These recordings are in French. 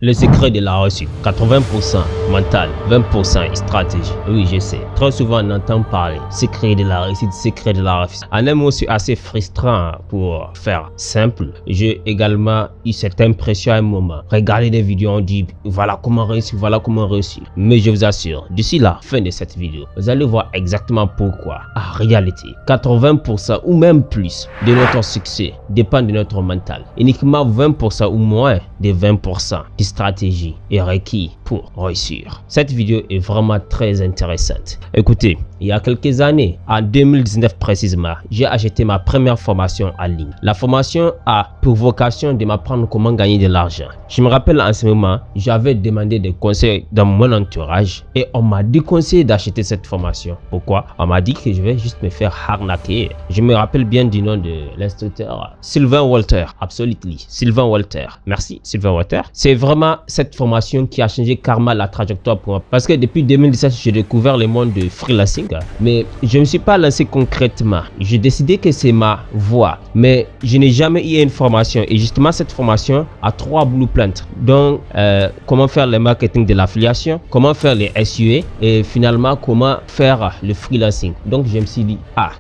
Le secret de la réussite, 80% mental, 20% stratégie. Oui, je sais. Très souvent, on entend parler secret de la réussite, secret de la réussite. En un mot, c'est assez frustrant pour faire simple. J'ai également eu cette impression à un moment. Regardez des vidéos, on dit voilà comment réussir, voilà comment réussir. Mais je vous assure, d'ici la fin de cette vidéo, vous allez voir exactement pourquoi. En réalité, 80% ou même plus de notre succès dépend de notre mental. Uniquement 20% ou moins de 20% de stratégie est requis pour réussir. Cette vidéo est vraiment très intéressante. Écoutez, il y a quelques années, en 2019 précisément, j'ai acheté ma première formation en ligne. La formation a pour vocation de m'apprendre comment gagner de l'argent. Je me rappelle en ce moment, j'avais demandé des conseils dans mon entourage et on m'a déconseillé d'acheter cette formation. Pourquoi? On m'a dit que je vais juste me faire arnaquer. Je me rappelle bien du nom de l'instructeur Sylvain Walter. Absolutely, Sylvain Walter. Merci Sylvain Walter. C'est vraiment cette formation qui a changé karma la trajectoire pour moi. Parce que depuis 2017, j'ai découvert le monde de freelancing. Mais je ne me suis pas lancé concrètement. J'ai décidé que c'est ma voie. Mais je n'ai jamais eu une formation. Et justement, cette formation a 3 blueprints. Donc, comment faire le marketing de l'affiliation, comment faire les SEO et finalement, comment faire le freelancing. Donc, je me suis dit,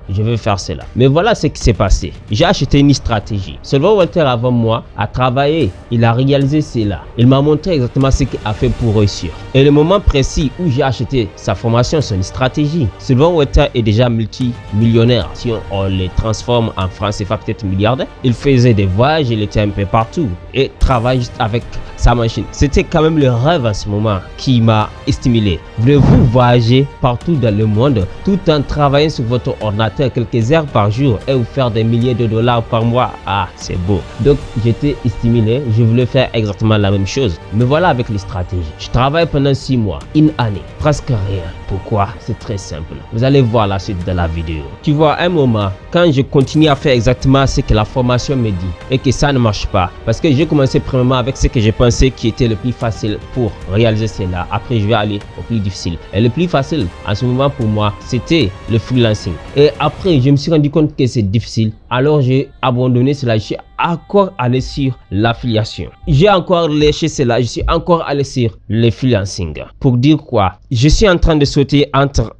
je vais faire cela. Mais voilà ce qui s'est passé. J'ai acheté une stratégie. Sylvain Walter, avant moi, a travaillé. Il a réalisé cela. Il m'a montré exactement ce qu'il a fait pour réussir. Et le moment précis où j'ai acheté sa formation, c'est une stratégie. Sylvain Walter est déjà multimillionnaire. Si on les transforme en francs CFA, peut-être milliardaire. Il faisait des voyages, il était un peu partout et travaille juste avec sa machine. C'était quand même le rêve à ce moment qui m'a stimulé. Voulez-vous voyager partout dans le monde tout en travaillant sur votre ordinateur quelques heures par jour et vous faire des milliers de dollars par mois? C'est beau. Donc j'étais stimulé, je voulais faire exactement la même chose. Mais voilà avec les stratégies. Je travaille pendant 6 mois, une année, presque rien. Pourquoi? C'est très simple. Vous allez voir la suite de la vidéo. Tu vois, à un moment, quand je continue à faire exactement ce que la formation me dit et que ça ne marche pas, parce que j'ai commencé premièrement avec ce que je pensais qui était le plus facile pour réaliser cela. Après, je vais aller au plus difficile. Et le plus facile, en ce moment pour moi, c'était le freelancing. Et après, je me suis rendu compte que c'est difficile. Alors, j'ai abandonné cela. Je suis encore allé sur l'affiliation. J'ai encore léché cela. Je suis encore allé sur le freelancing. Pour dire quoi? Je suis en train de sauter entre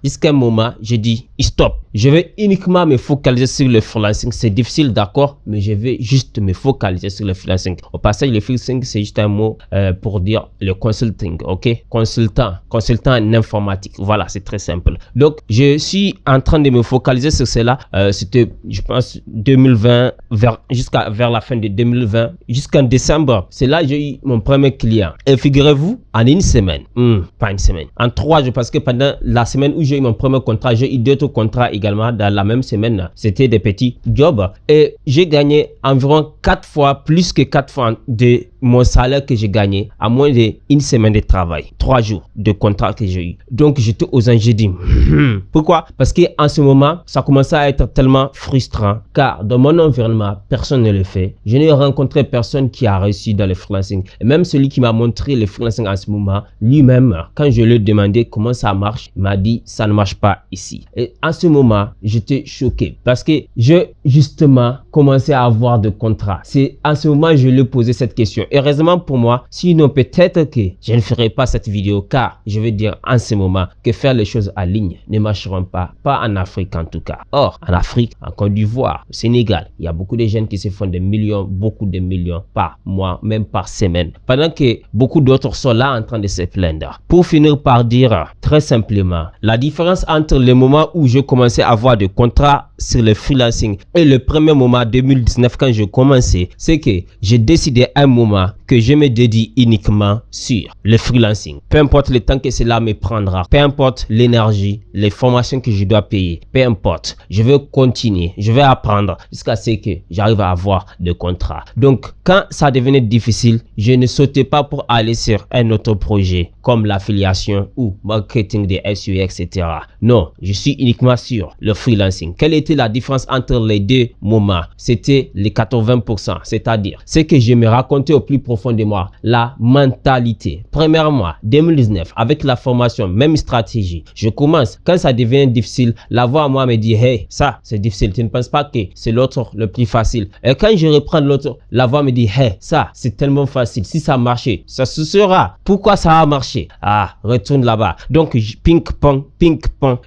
jusqu'à un moment, j'ai dit stop. Je vais uniquement me focaliser sur le freelancing. C'est difficile, d'accord, mais je vais juste me focaliser sur le freelancing. Au passage, le freelancing, c'est juste un mot pour dire le consulting, ok? Consultant en informatique. Voilà, c'est très simple. Donc, je suis en train de me focaliser sur cela. C'était, je pense, 2020, vers la fin de 2020, jusqu'en décembre. C'est là que j'ai eu mon premier client. Et figurez-vous, en une semaine, pas une semaine, en 3 jours, parce que pendant la semaine où j'ai eu mon premier contrat, j'ai eu d'autres contrats également dans la même semaine. C'était des petits jobs et j'ai gagné environ 4 fois, plus que 4 fois de mon salaire que j'ai gagné à moins d'une semaine de travail. 3 jours de contrat que j'ai eu. Donc j'étais aux anges, j'ai dit pourquoi? Parce que en ce moment, ça commençait à être tellement frustrant car dans mon environnement, personne ne le fait. Je n'ai rencontré personne qui a réussi dans le freelancing. Et même celui qui m'a montré le freelancing en ce moment, lui-même, quand je lui ai demandé comment ça marche, il m'a dit ça ne marche pas ici. Et en ce moment, j'étais choqué parce que j'ai justement commencé à avoir de contrats. C'est en ce moment que je lui ai posé cette question. Heureusement pour moi, sinon peut-être que je ne ferai pas cette vidéo car je veux dire en ce moment que faire les choses en ligne ne marcheront pas en Afrique en tout cas. Or, en Afrique, en Côte d'Ivoire, au Sénégal, il y a beaucoup de jeunes qui se font des millions, beaucoup de millions par mois, même par semaine. Pendant que beaucoup d'autres sont là en train de se plaindre. Pour finir par dire très simplement, la différence entre le moment où je commençais à avoir des contrats sur le freelancing et le premier moment 2019 quand je commençais, c'est que j'ai décidé à un moment que je me dédie uniquement sur le freelancing. Peu importe le temps que cela me prendra, peu importe l'énergie, les formations que je dois payer, peu importe, je vais continuer, je vais apprendre jusqu'à ce que j'arrive à avoir des contrats. Donc, quand ça devenait difficile, je ne sautais pas pour aller sur un autre projet comme l'affiliation ou marketing des SEO, etc. Non, je suis uniquement sur le freelancing. Quelle était la différence entre les deux moments? C'était les 80%, c'est-à-dire ce que je me racontais au plus profond profondément la mentalité. Premièrement, 2019, avec la formation, même stratégie, je commence. Quand ça devient difficile, la voix à moi me dit, hey, ça, c'est difficile. Tu ne penses pas que c'est l'autre le plus facile. Et quand je reprends l'autre, la voix me dit, hey, ça, c'est tellement facile. Si ça marchait, ça se sera. Pourquoi ça a marché? Ah, retourne là-bas. Donc, ping-pong,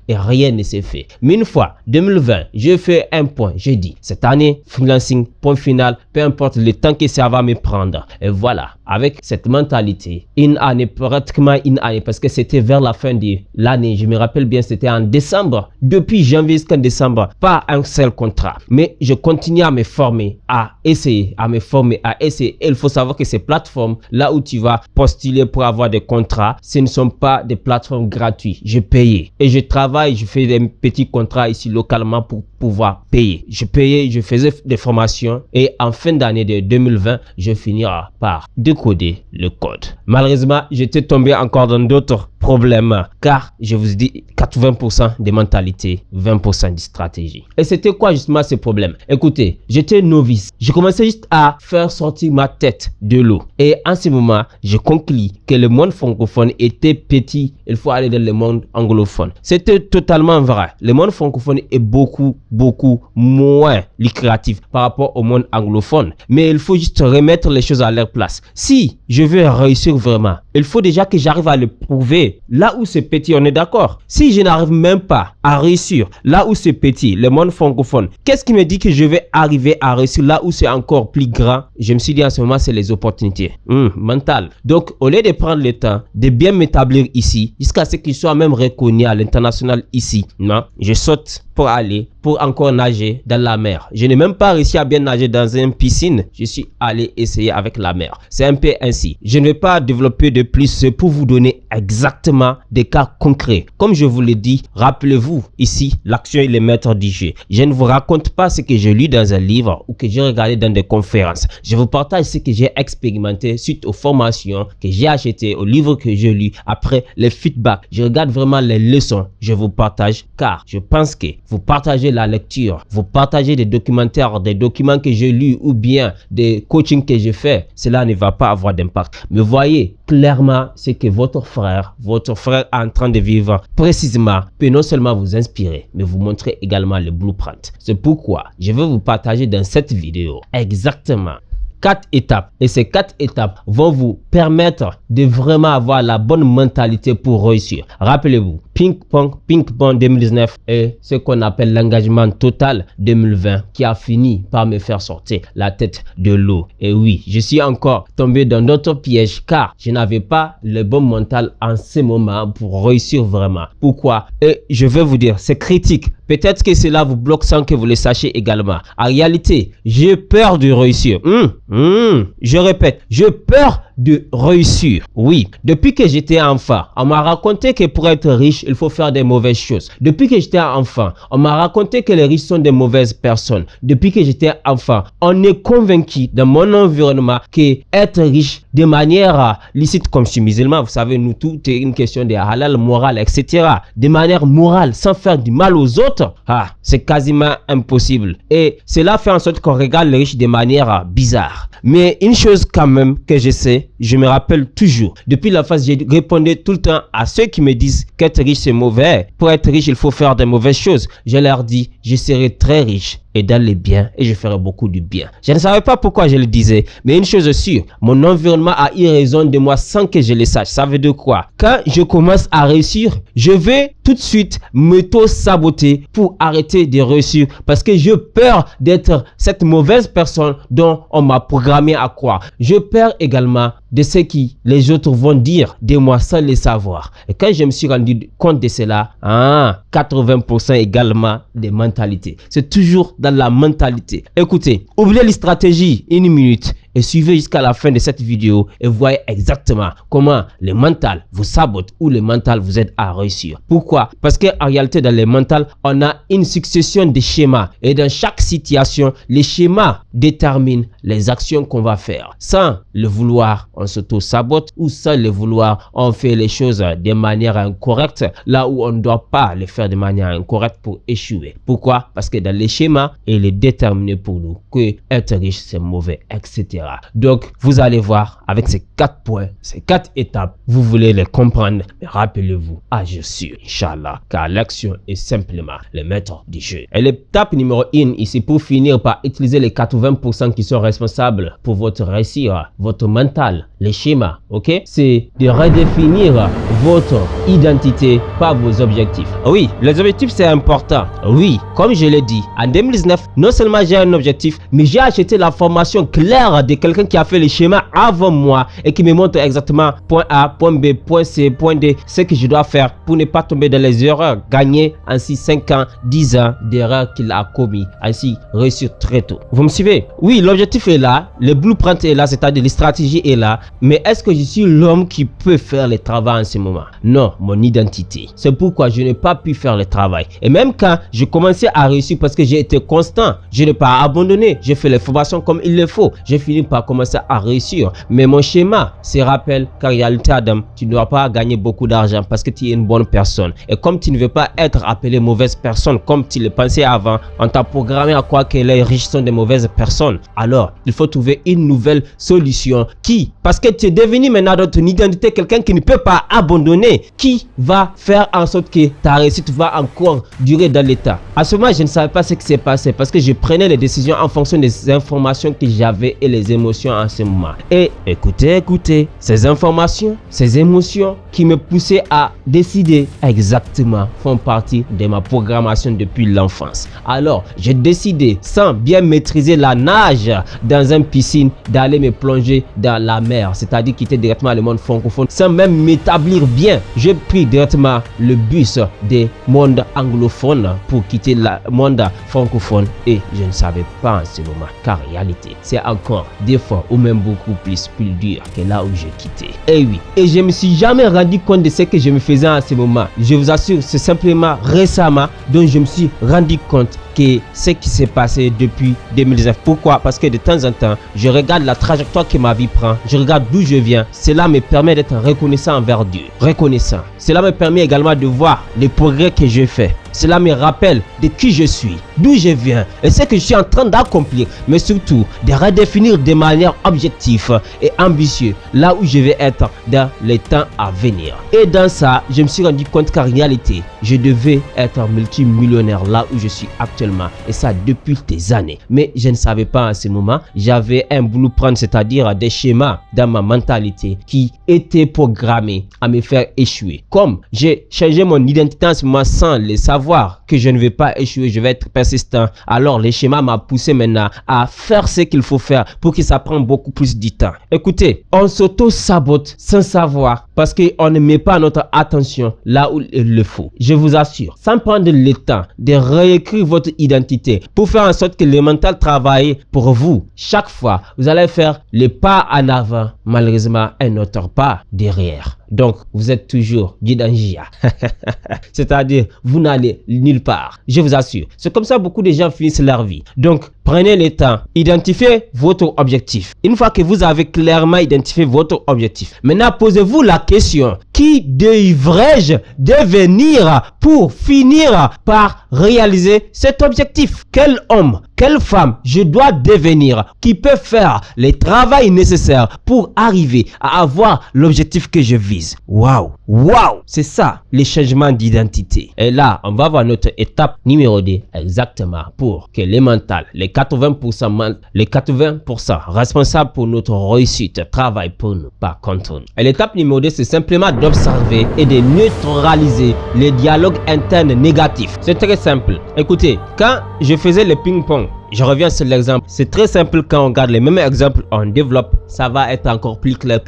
et rien ne s'est fait. Mais une fois, 2020, je fais un point. Je dis, cette année, freelancing, point final, peu importe le temps que ça va me prendre. Et voilà, avec cette mentalité, pratiquement une année, parce que c'était vers la fin de l'année, je me rappelle bien, c'était en décembre, depuis janvier jusqu'en décembre, pas un seul contrat. Mais je continue à me former, à essayer. Et il faut savoir que ces plateformes, là où tu vas postuler pour avoir des contrats, ce ne sont pas des plateformes gratuites. Je payais. Et je travaille, je fais des petits contrats ici localement pour pouvoir payer. Je payais, je faisais des formations et en fin d'année de 2020, je finirai par décoder le code. Malheureusement, j'étais tombé encore dans d'autres problèmes car je vous dis 80% de mentalité, 20% de stratégie. Et c'était quoi justement ce problème? Écoutez, j'étais novice. Je commençais juste à faire sortir ma tête de l'eau. Et en ce moment, je conclus que le monde francophone était petit. Il faut aller dans le monde anglophone. C'était totalement vrai. Le monde francophone est beaucoup moins lucratif par rapport au monde anglophone. Mais il faut juste remettre les choses à leur place. Si je veux réussir vraiment, il faut déjà que j'arrive à le prouver. Là où c'est petit, on est d'accord. Si je n'arrive même pas à réussir là où c'est petit, le monde francophone, qu'est-ce qui me dit que je vais arriver à réussir là où c'est encore plus grand? Je me suis dit en ce moment, c'est les opportunités mentales. Donc, au lieu de prendre le temps de bien m'établir ici, jusqu'à ce que je sois même reconnu à l'international ici, non, je saute pour aller, pour encore nager dans la mer. Je n'ai même pas réussi à bien nager dans une piscine. Je suis allé essayer avec la mer. C'est un peu ainsi. Je ne vais pas développer de plus, c'est pour vous donner exactement des cas concrets. Comme je vous l'ai dit, rappelez-vous, ici, l'action est le maître du jeu. Je ne vous raconte pas ce que j'ai lu dans un livre ou que j'ai regardé dans des conférences. Je vous partage ce que j'ai expérimenté suite aux formations que j'ai achetées, aux livres que j'ai lus, après les feedbacks. Je regarde vraiment les leçons. Je vous partage car je pense que vous partagez la lecture, vous partagez des documentaires, des documents que j'ai lus ou bien des coachings que j'ai fait, cela ne va pas avoir d'impact. Mais voyez clairement ce que votre frère est en train de vivre précisément peut non seulement vous inspirer, mais vous montrer également le blueprint. C'est pourquoi je vais vous partager dans cette vidéo exactement 4 étapes et ces 4 étapes vont vous permettre de vraiment avoir la bonne mentalité pour réussir. Rappelez-vous, ping-pong 2019 est ce qu'on appelle l'engagement total 2020 qui a fini par me faire sortir la tête de l'eau. Et oui, je suis encore tombé dans d'autres pièges car je n'avais pas le bon mental en ce moment pour réussir vraiment. Pourquoi? Et je vais vous dire, c'est critique. Peut-être que cela vous bloque sans que vous le sachiez également. En réalité, j'ai peur de réussir. Je répète, j'ai peur de réussir. Oui, depuis que j'étais enfant, on m'a raconté que pour être riche, il faut faire des mauvaises choses. Depuis que j'étais enfant, on m'a raconté que les riches sont des mauvaises personnes. Depuis que j'étais enfant, on est convaincu dans mon environnement que être riche de manière licite, comme je suis musulman, vous savez, nous, tout est une question de halal, moral, etc. De manière morale, sans faire du mal aux autres, c'est quasiment impossible. Et cela fait en sorte qu'on regarde les riches de manière bizarre. Mais une chose quand même que je sais, je me rappelle toujours, depuis la phase, j'ai répondu tout le temps à ceux qui me disent qu'être riche c'est mauvais. Pour être riche, il faut faire des mauvaises choses. Je leur dis, je serai très riche et dans les biens et je ferai beaucoup du bien. Je ne savais pas pourquoi je le disais, mais une chose est sûre, mon environnement a eu raison de moi sans que je le sache. Ça veut dire quoi? Quand je commence à réussir, je vais tout de suite m'auto-saboter pour arrêter de réussir parce que j'ai peur d'être cette mauvaise personne dont on m'a programmé à croire. J'ai peur également de ce que les autres vont dire de moi sans le savoir. Et quand je me suis rendu compte de cela, 80% également des mentalités. C'est toujours dans la mentalité. Écoutez, oubliez les stratégies, une minute et suivez jusqu'à la fin de cette vidéo et voyez exactement comment le mental vous sabote ou le mental vous aide à réussir. Pourquoi? Parce qu'en réalité, dans le mental, on a une succession de schémas et dans chaque situation, les schémas déterminent les actions qu'on va faire. Sans le vouloir, on s'auto-sabote ou sans le vouloir, on fait les choses de manière incorrecte là où on ne doit pas les faire de manière incorrecte pour échouer. Pourquoi? Parce que dans les schémas, il est déterminé pour nous que être riche c'est mauvais, etc. Donc, vous allez voir avec ces 4 points, ces 4 étapes, vous voulez les comprendre. Mais rappelez-vous, agir sur, Inch'Allah, car l'action est simplement le maître du jeu. Et l'étape numéro 1 ici, pour finir par utiliser les 80% qui sont responsables pour votre réussite, votre mental, les schémas, ok? C'est de redéfinir votre identité par vos objectifs. Oui, les objectifs c'est important. Oui, comme je l'ai dit, en 2019, non seulement j'ai un objectif, mais j'ai acheté la formation claire de quelqu'un qui a fait les schémas avant moi et qui me montre exactement point A, point B, point C, point D, ce que je dois faire pour ne pas tomber dans les erreurs, gagner ainsi 5 ans, 10 ans d'erreurs qu'il a commis, ainsi réussir très tôt. Vous me suivez? Oui, l'objectif est là, le blueprint est là, c'est-à-dire les stratégies est là, mais est-ce que je suis l'homme qui peut faire le travail en ce moment? Non, mon identité. C'est pourquoi je n'ai pas pu faire le travail. Et même quand je commençais à réussir parce que j'ai été constant, je n'ai pas abandonné, j'ai fait les formations comme il le faut, j'ai fini par commencer à réussir. Mais mon schéma se rappelle qu'en réalité, Adam, tu ne dois pas gagner beaucoup d'argent parce que tu es une bonne personne. Et comme tu ne veux pas être appelé mauvaise personne comme tu le pensais avant, on t'a programmé à croire que les riches sont des mauvaises personnes. Alors, il faut trouver une nouvelle solution qui, parce que tu es devenu maintenant dans ton identité quelqu'un qui ne peut pas abandonner, qui va faire en sorte que ta réussite va encore durer dans l'état. À ce moment, je ne savais pas ce qui s'est passé parce que je prenais les décisions en fonction des informations que j'avais et les émotions en ce moment. Et écoutez, ces informations, ces émotions qui me poussaient à décider exactement font partie de ma programmation depuis l'enfance. Alors, j'ai décidé, sans bien maîtriser la nage dans une piscine, d'aller me plonger dans la mer, c'est-à-dire quitter directement le monde francophone sans même m'établir bien. J'ai pris directement le bus des mondes anglophones pour quitter le monde francophone et je ne savais pas en ce moment qu'en réalité, c'est encore des fois ou même beaucoup plus dur que là où j'ai quitté. Et oui, et je me suis jamais rendu compte de ce que je me faisais en ce moment. Je vous assure, c'est simplement récemment dont je me suis rendu compte que ce qui s'est passé depuis 2019. Pourquoi? Parce que de temps en temps, je regarde la trajectoire que ma vie prend, je regarde d'où je viens. Cela me permet d'être reconnaissant envers Dieu. Reconnaissant. Cela me permet également de voir les progrès que je fais. Cela me rappelle de qui je suis, d'où je viens et ce que je suis en train d'accomplir, mais surtout de redéfinir de manière objective et ambitieuse là où je vais être dans les temps à venir. Et dans ça, je me suis rendu compte qu'en réalité, je devais être multimillionnaire là où je suis actuellement et ça depuis des années. Mais je ne savais pas en ce moment, j'avais un blueprint, c'est-à-dire des schémas dans ma mentalité qui étaient programmés à me faire échouer. Comme j'ai changé mon identité en ce moment sans le savoir, que je ne vais pas échouer, je vais être persistant. Alors, les schémas m'ont poussé maintenant à faire ce qu'il faut faire pour que ça prenne beaucoup plus de temps. Écoutez, on s'auto-sabote sans savoir parce qu'on ne met pas notre attention là où il le faut. Je vous assure, sans prendre le temps de réécrire votre identité pour faire en sorte que le mental travaille pour vous, chaque fois, vous allez faire le pas en avant, malheureusement, un autre pas derrière. Donc, vous êtes toujours Gidanjia. C'est-à-dire, vous n'allez nulle part. Je vous assure. C'est comme ça beaucoup de gens finissent leur vie. Donc, prenez le temps. Identifiez votre objectif. Une fois que vous avez clairement identifié votre objectif, maintenant, posez-vous la question. Qui devrais-je devenir pour finir par réaliser cet objectif? Quel homme, quelle femme je dois devenir qui peut faire le travail nécessaire pour arriver à avoir l'objectif que je vise? Waouh, waouh, c'est ça le changement d'identité. Et là, on va voir notre étape numéro 2 exactement pour que les mentales, les 80% responsables pour notre réussite travaillent pour nous, pas contre nous. Et l'étape numéro 2, c'est simplement d'observer et de neutraliser les dialogues internes négatifs. C'est très simple. Écoutez, quand je faisais le ping-pong, je reviens sur l'exemple. C'est très simple quand on regarde les mêmes exemples, on développe. Ça va être encore plus clair.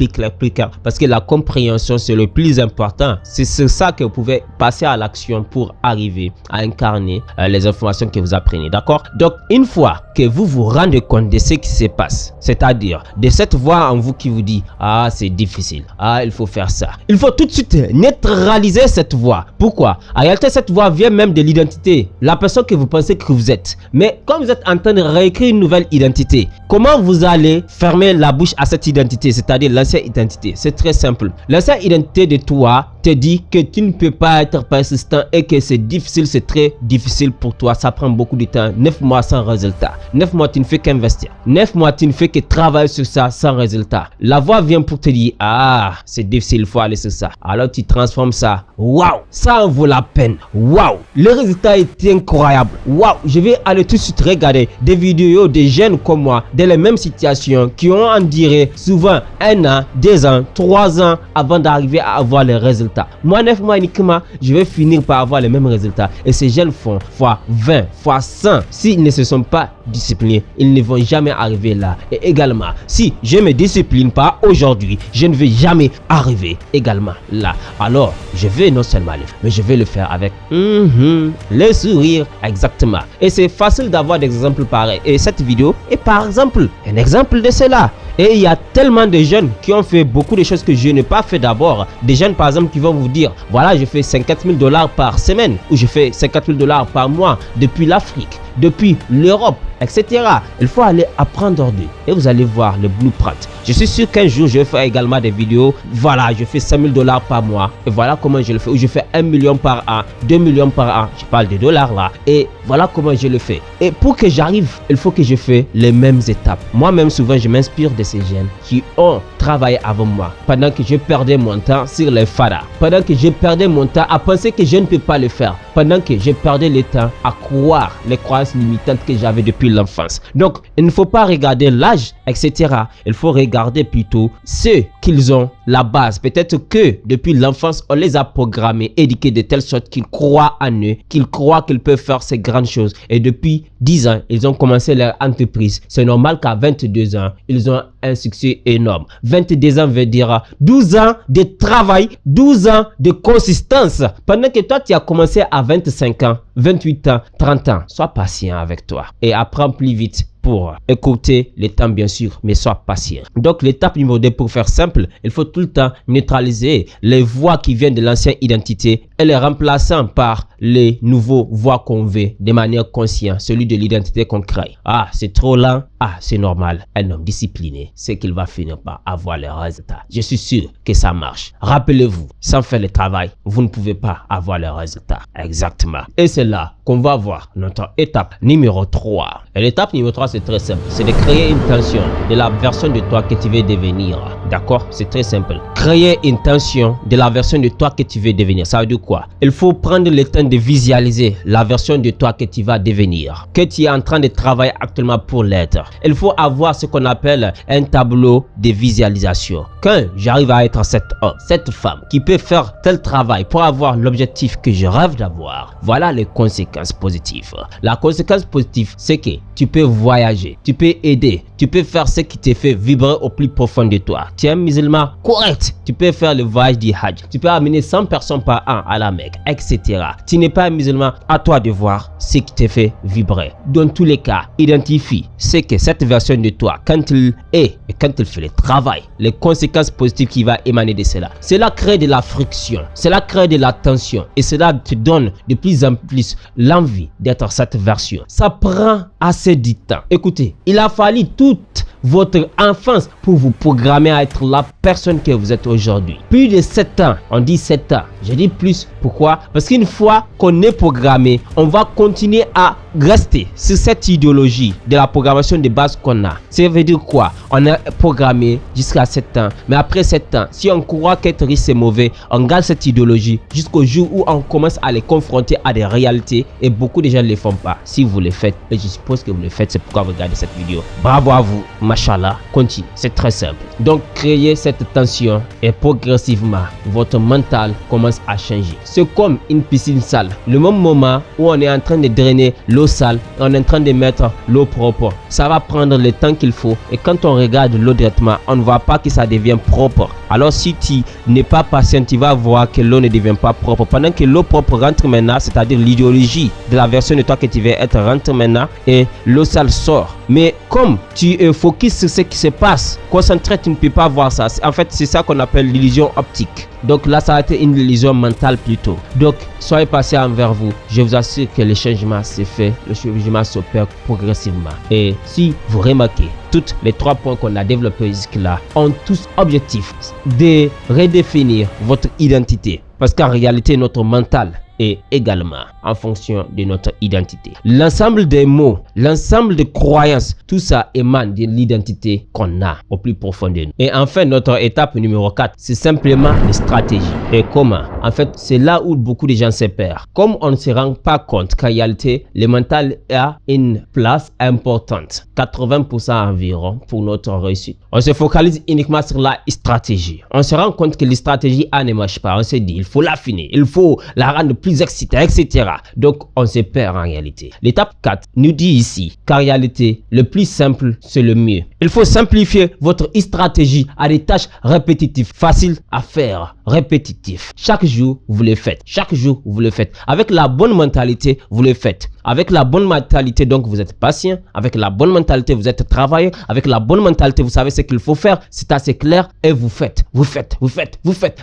Parce que la compréhension, c'est le plus important. C'est sur ça que vous pouvez passer à l'action pour arriver à incarner les informations que vous apprenez. D'accord? Donc, une fois que vous vous rendez compte de ce qui se passe, c'est-à-dire de cette voix en vous qui vous dit « Ah, c'est difficile. Ah, il faut faire ça. » Il faut tout de suite neutraliser cette voix. Pourquoi? En réalité, cette voix vient même de l'identité. La personne que vous pensez que vous êtes. Mais comme vous êtes en train de réécrire une nouvelle identité, comment vous allez fermer la bouche à cette identité, c'est-à-dire l'ancienne identité? C'est très simple. L'ancienne identité de toi te dit que tu ne peux pas être persistant et que c'est difficile, c'est très difficile pour toi, ça prend beaucoup de temps, 9 mois sans résultat, 9 mois tu ne fais qu'investir, 9 mois tu ne fais que travailler sur ça sans résultat, la voix vient pour te dire, ah, c'est difficile, il faut aller sur ça, alors tu transformes ça, waouh, ça en vaut la peine, waouh, le résultat est incroyable, waouh, je vais aller tout de suite regarder des vidéos de jeunes comme moi, dans les mêmes situations, qui ont en dirait souvent 1 an, 2 ans, 3 ans avant d'arriver à avoir les résultats. Moi, 9 mois uniquement, je vais finir par avoir les mêmes résultats. Et ces jeunes font fois 20, fois 100. S'ils ne se sont pas disciplinés, ils ne vont jamais arriver là. Et également, si je ne me discipline pas aujourd'hui, je ne vais jamais arriver également là. Alors, je vais non seulement le faire, mais je vais le faire avec le sourire. Exactement. Et c'est facile d'avoir des exemples pareils. Et cette vidéo est par exemple un exemple de cela. Et il y a tellement de jeunes qui ont fait beaucoup de choses que je n'ai pas fait d'abord. Des jeunes par exemple qui vont vous dire, voilà, je fais 50 000 $ par semaine ou je fais 50 000 $ par mois depuis l'Afrique, depuis l'Europe, etc. Il faut aller apprendre d'eux et vous allez voir le blueprint. Je suis sûr qu'un jour je vais faire également des vidéos. Voilà, je fais 5 000 $ par mois et voilà comment je le fais. Ou je fais 1 million par an, 2 millions par an. Je parle de dollars là. Et voilà comment je le fais. Et pour que j'arrive, il faut que je fasse les mêmes étapes. Moi-même, souvent, je m'inspire de ces jeunes qui ont travaillé avant moi. Pendant que je perdais mon temps sur les fadas. Pendant que je perdais mon temps à penser que je ne peux pas le faire. Pendant que je perdais le temps à croire les croyances limitantes que j'avais depuis l'enfance. Donc, il ne faut pas regarder l'âge, etc. Il faut regarder plutôt ce qu'ils ont, la base. Peut-être que depuis l'enfance, on les a programmés, éduqués de telle sorte qu'ils croient en eux, qu'ils croient qu'ils peuvent faire ces grandes choses. Et depuis 10 ans, ils ont commencé leur entreprise. C'est normal qu'à 22 ans, ils ont un succès énorme. 22 ans veut dire 12 ans de travail, 12 ans de consistance. Pendant que toi, tu as commencé à 25 ans, 28 ans, 30 ans. Sois patient avec toi et apprends plus vite pour écouter le temps bien sûr, mais sois patient. Donc l'étape numéro 2, pour faire simple, il faut tout le temps neutraliser les voix qui viennent de l'ancienne identité et les remplaçant par les nouveaux voix qu'on veut de manière consciente, celui de l'identité qu'on crée. Ah, c'est trop lent. Ah, c'est normal. Un homme discipliné, c'est qu'il va finir par avoir les résultats. Je suis sûr que ça marche. Rappelez-vous, sans faire le travail, vous ne pouvez pas avoir les résultats. Exactement. Et c'est là qu'on va voir notre étape numéro 3. Et l'étape numéro 3, c'est très simple. C'est de créer une tension de la version de toi que tu veux devenir. D'accord? C'est très simple. Créer une tension de la version de toi que tu veux devenir. Ça veut dire quoi? Il faut prendre le temps de visualiser la version de toi que tu vas devenir, que tu es en train de travailler actuellement pour l'être. Il faut avoir ce qu'on appelle un tableau de visualisation. Quand j'arrive à être cet homme, cette femme qui peut faire tel travail pour avoir l'objectif que je rêve d'avoir, voilà les conséquences positives. La conséquence positive, c'est que tu peux voyager, tu peux aider, tu peux faire ce qui te fait vibrer au plus profond de toi. Tu es un musulman correct, tu peux faire le voyage du Hajj, tu peux amener 100 personnes par an à la Mecque, etc. Tu n'es pas un musulman, à toi de voir ce qui te fait vibrer. Dans tous les cas, identifie ce que cette version de toi, quand il est et quand il fait le travail, les conséquences positives qui vont émaner de cela. Cela crée de la friction, cela crée de la tension et cela te donne de plus en plus l'envie d'être cette version. Ça prend assez du temps. Écoutez, il a fallu toute votre enfance pour vous programmer à être la personne que vous êtes aujourd'hui. Plus de 7 ans, on dit 7 ans. Je dis plus, pourquoi? Parce qu'une fois qu'on est programmé, on va continuer à rester sur cette idéologie de la programmation de base qu'on a. Ça veut dire quoi? On est programmé jusqu'à 7 ans, mais après 7 ans, si on croit qu'être riche c'est mauvais, on garde cette idéologie jusqu'au jour où on commence à les confronter à des réalités et beaucoup de gens ne le font pas. Si vous le faites, et je suppose que vous le faites, c'est pourquoi vous regardez cette vidéo. Bravo à vous. Machallah, continue, c'est très simple. Donc créez cette tension et progressivement votre mental commence à changer. C'est comme une piscine sale. Le même moment où on est en train de drainer l'eau sale, on est en train de mettre l'eau propre. Ça va prendre le temps qu'il faut et quand on regarde l'eau directement, on ne voit pas que ça devient propre. Alors si tu n'es pas patient, tu vas voir que l'eau ne devient pas propre. Pendant que l'eau propre rentre maintenant, c'est-à-dire l'idéologie de la version de toi que tu veux être rentre maintenant et l'eau sale sort. Mais comme tu es focus sur ce qui se passe, concentré, tu ne peux pas voir ça. En fait, c'est ça qu'on appelle l'illusion optique. Donc là, ça a été une illusion mentale plutôt. Donc, soyez patient envers vous. Je vous assure que le changement s'est fait. Le changement s'opère progressivement. Et si vous remarquez toutes les 3 points qu'on a développés jusque-là ont tous objectif de redéfinir votre identité. Parce qu'en réalité, notre mental est également en fonction de notre identité. L'ensemble des mots, l'ensemble des croyances, tout ça émane de l'identité qu'on a au plus profond de nous. Et enfin, notre étape numéro 4, c'est simplement les stratégies. Et comment? En fait, c'est là où beaucoup de gens se perdent. Comme on ne se rend pas compte qu'en réalité, le mental a une place importante, 80% environ pour notre réussite. On se focalise uniquement sur la stratégie. On se rend compte que la stratégie A ne marche pas. On se dit, il faut l'affiner, il faut la rendre plus excitante, etc. Donc, on se perd en réalité. L'étape 4 nous dit ici qu'en réalité, le plus simple, c'est le mieux. Il faut simplifier votre stratégie à des tâches répétitives, faciles à faire, répétitives. Chaque jour, vous le faites. Chaque jour, vous le faites. Avec la bonne mentalité, vous le faites. Avec la bonne mentalité, donc, vous êtes patient. Avec la bonne mentalité, vous êtes travailleur. Avec la bonne mentalité, vous savez ce qu'il faut faire. C'est assez clair et vous faites. Vous faites.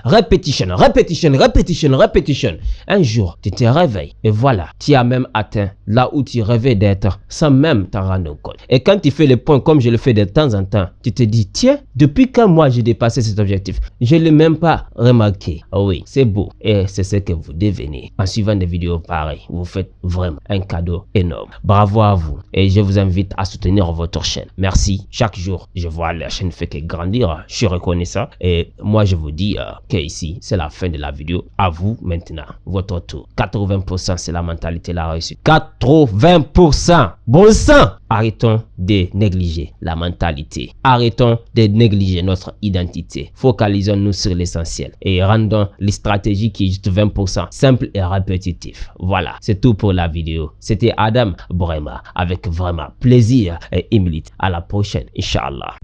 Répétition, répétition, répétition, répétition. Un jour, tu te réveilles et voilà, tu as même atteint là où tu rêvais d'être sans même t'en rendre compte. Et quand tu fais les points comme je le fais de temps en temps, tu te dis, tiens, depuis quand moi j'ai dépassé cet objectif, je ne l'ai même pas remarqué. Oh oui, c'est beau et c'est ce que vous devenez. En suivant des vidéos pareilles, vous faites vraiment un cadeau énorme. Bravo à vous et je vous invite à soutenir votre chaîne. Merci. Chaque jour, je vois la chaîne fait que grandir. Je suis reconnaissant et moi je vous dis que ici, c'est la fin de la vidéo. À vous maintenant, votre tour. 80% c'est la mentalité, la réussite. 80%. Bon sang. Arrêtons de négliger la mentalité. Arrêtons de négliger notre identité. Focalisons-nous sur l'essentiel et rendons les stratégies qui est juste 20% simples et répétitives. Voilà, c'est tout pour la vidéo. C'était Adam Brema avec vraiment plaisir et humilité. À la prochaine, Inch'Allah.